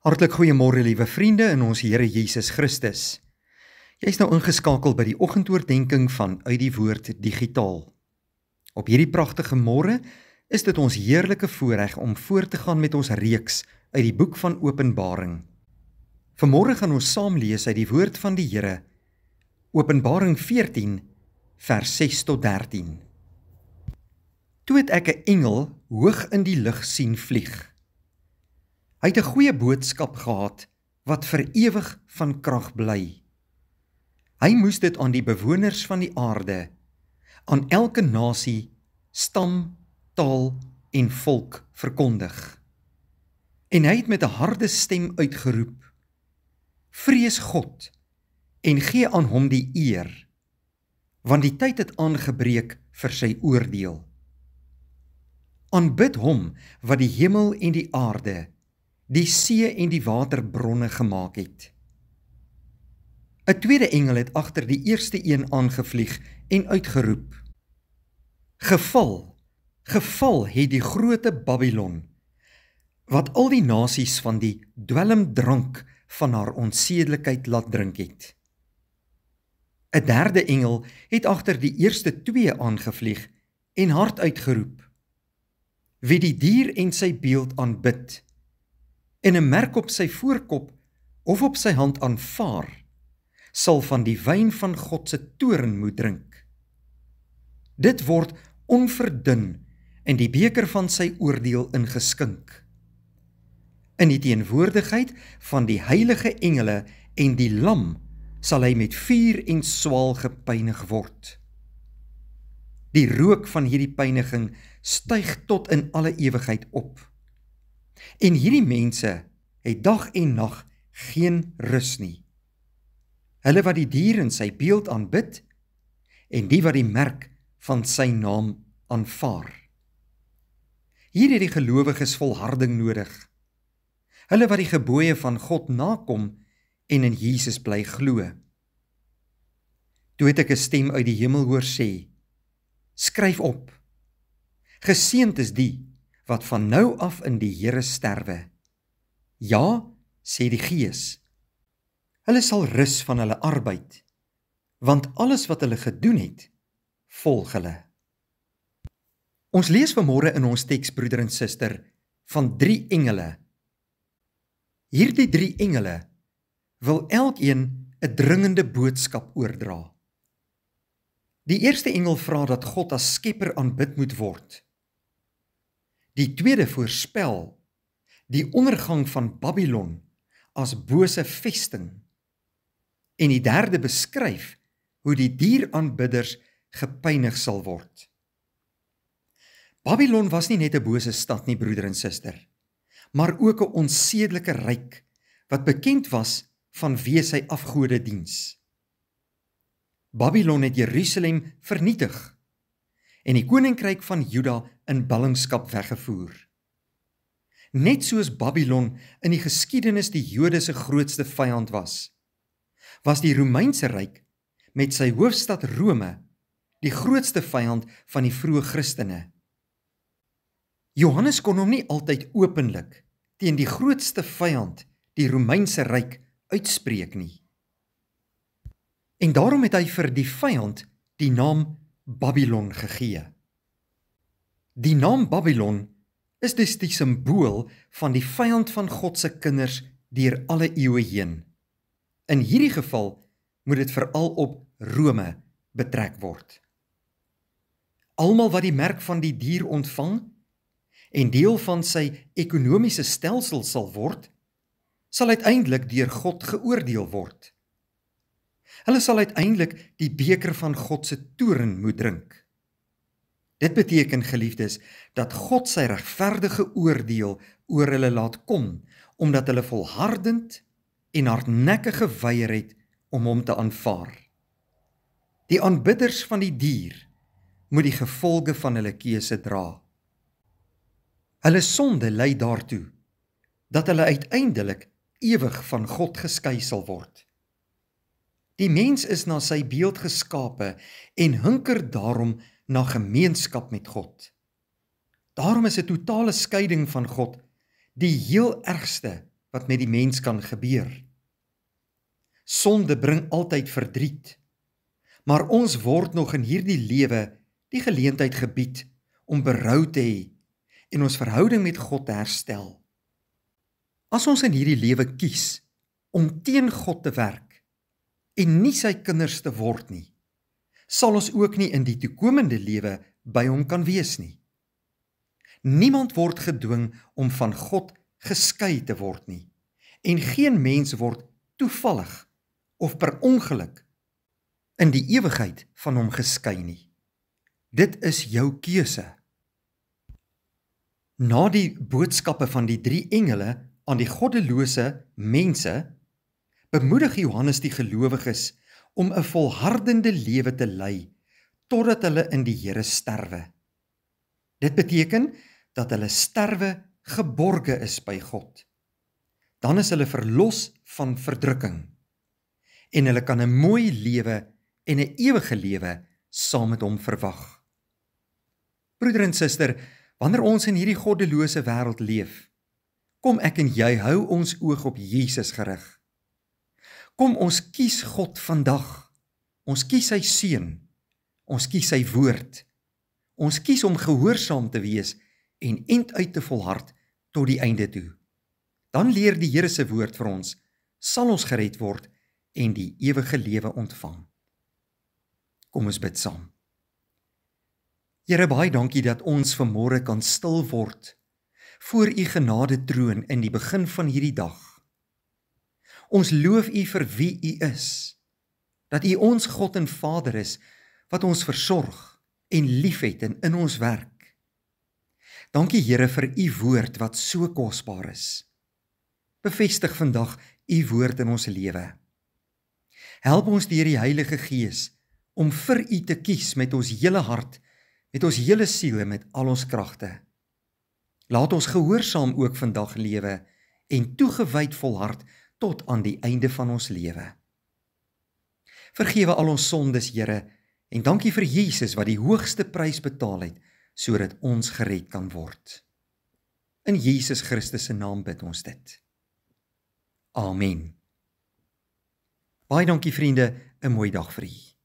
Hartlik goeiemôre liewe vriende in ons Here Jesus Christus. Jy is nou ingeskakel by die oggendoordenkings van Uit die Woord Digitaal. Op hierdie pragtige môre is dit ons heerlike voorreg om voort te gaan met ons reeks uit die boek van Openbaring. Vanmôre gaan ons saam lees uit die woord van die Here, Openbaring 14 vers 6 tot 13. Toe het ek 'n engel hoog in die lug sien vlieg. Hy het 'n goeie boodskap gehad wat vir ewig van krag bly. Hy moes dit aan die bewoners van die aarde, aan elke nasie, stam, taal en volk verkondig. En hy het met 'n harde stem uitgeroep: Vrees God en gee aan hom die eer, want die tyd het aangebreek vir sy oordeel. Aanbid hom wat die hemel en die aarde, die see en die waterbronne gemaak het. 'n tweede engel het agter die eerste een aangevlieg en uitgeroep: Geval, geval het die groote Babylon, wat al die nasies van die dwelmdrank van haar onsedelikheid laat drink het. 'n derde engel het agter die eerste twee aangevlieg en hard uitgeroep: Wie die dier en sy beeld aanbid, en 'n merk op sy voorkop of op sy hand aanvaar, sal van die wyn van God se toorn moet drink. Dit word onverdun in die beker van sy oordeel ingeskink. In die teenwoordigheid van die heilige engele en die lam sal hy met vuur en swaal gepynig word. Die rook van hierdie pyniging styg tot in alle ewigheid op. En hierdie mense het dag en nag geen rus nie. Hulle wat die dier in sy beeld aanbid, en die wat die merk van sy naam aanvaar. Hier het die gelowiges volharding nodig. Hulle wat die gebooie van God nakom en in Jesus bly glo. Toe het ek 'n stem uit die hemel hoor sê: Skryf op, geseënd is die wat van nou af in die Here sterwe. Ja, sê die Gees, hulle sal rus van hulle arbeid, want alles wat hulle gedoen het, volg hulle. Ons lees vanmôre in ons teks, broeder en suster, van 3 engele. Hierdie 3 engele wil elkeen 'n dringende boodskap oordra. Die eerste engel vra dat God as skepper aanbid moet word. Die tweede voorspel die ondergang van Babylon as bose vesting. En die derde beskryf hoe die dieraanbidders gepynig sal word. Babylon was nie net 'n bose stad nie, broeder en suster, maar ook 'n onsedelike ryk wat bekend was vanweë sy afgodediens. Babylon het Jerusalem vernietig en die koninkryk van Juda in ballingskap weggevoer. Net soos Babylon in die geskiedenis die Jode se grootste vyand was die Romeinse ryk met sy hoofstad Rome die grootste vyand van die vroeë Christene. Johannes kon hom nie altyd openlik teen die grootste vyand, die Romeinse ryk, uitspreek nie. En daarom het hy vir die vyand die naam Babylon gegee. Die naam Babylon is dus die simbool van die vyand van God se kinders deur alle eeue heen. In hierdie geval moet dit veral op Rome betrek word. Almal wat die merk van die dier ontvang en deel van sy ekonomiese stelsel sal word, sal uiteindelik deur God geoordeel word. Hulle sal uiteindelik die beker van God se toorn moet drink. Dit beteken, geliefdes, dat God sy regverdige oordeel oor hulle laat kom, omdat hulle volhardend en hardnekkig geweier het om hom te aanvaar. Die aanbidders van die dier moet die gevolge van hulle keuse dra. Hulle sonde lei daartoe dat hulle uiteindelik ewig van God geskei sal word. Die mens is na sy beeld geskape en hunker daarom na gemeenskap met God. Daarom is 'n totale skeiding van God die heel ergste wat met die mens kan gebeur. Sonde bring altyd verdriet, maar ons word nog in hierdie lewe die geleentheid gebied om berou te hê en ons verhouding met God te herstel. As ons in hierdie lewe kies om teen God te werk en nie sy kinders te word nie, sal ons ook nie in die toekomende lewe by hom kan wees nie. Niemand word gedwing om van God geskei te word nie, en geen mens word toevallig of per ongeluk in die ewigheid van hom geskei nie. Dit is jou keuse. Na die boodskappe van die 3 engele aan die goddelose mense, bemoedig Johannes die gelowiges om 'n volhardende lewe te lei totdat hulle in die Here sterwe. Dit beteken dat hulle sterwe geborge is by God. Dan is hulle verlos van verdrukking en hulle kan 'n mooi lewe en 'n ewige lewe saam met hom verwag. Broeder en suster, wanneer ons in hierdie goddelose wêreld leef, kom ek en jy hou ons oog op Jesus gerig. Kom ons kies God vandag, ons kies sy seun, ons kies sy woord, ons kies om gehoorsaam te wees en uit te volhard tot die einde toe. Dan leer die Here se woord vir ons, sal ons gered word en die ewige lewe ontvang. Kom ons bid saam. Here, baie dankie dat ons vanmôre kan stil word voor u genade troon in die begin van hierdie dag. Ons loof u vir wie u is, dat u ons God en Vader is, wat ons versorg en liefhet en in ons werk. Dankie Here vir u woord wat so kosbaar is. Bevestig vandag u woord in ons lewe. Help ons deur die Heilige Gees om vir u te kies met ons hele hart, met ons hele siel en met al ons kragte. Laat ons gehoorsaam ook vandag lewe en toegewyd volhard tot aan die einde van ons lewe. Vergewe al ons sondes, Here, en dankie vir Jesus wat die hoogste prys betaal het, sodat ons gered kan word. In Jesus Christus se naam bid ons dit. Amen. Baie dankie vriende, 'n mooi dag vir u.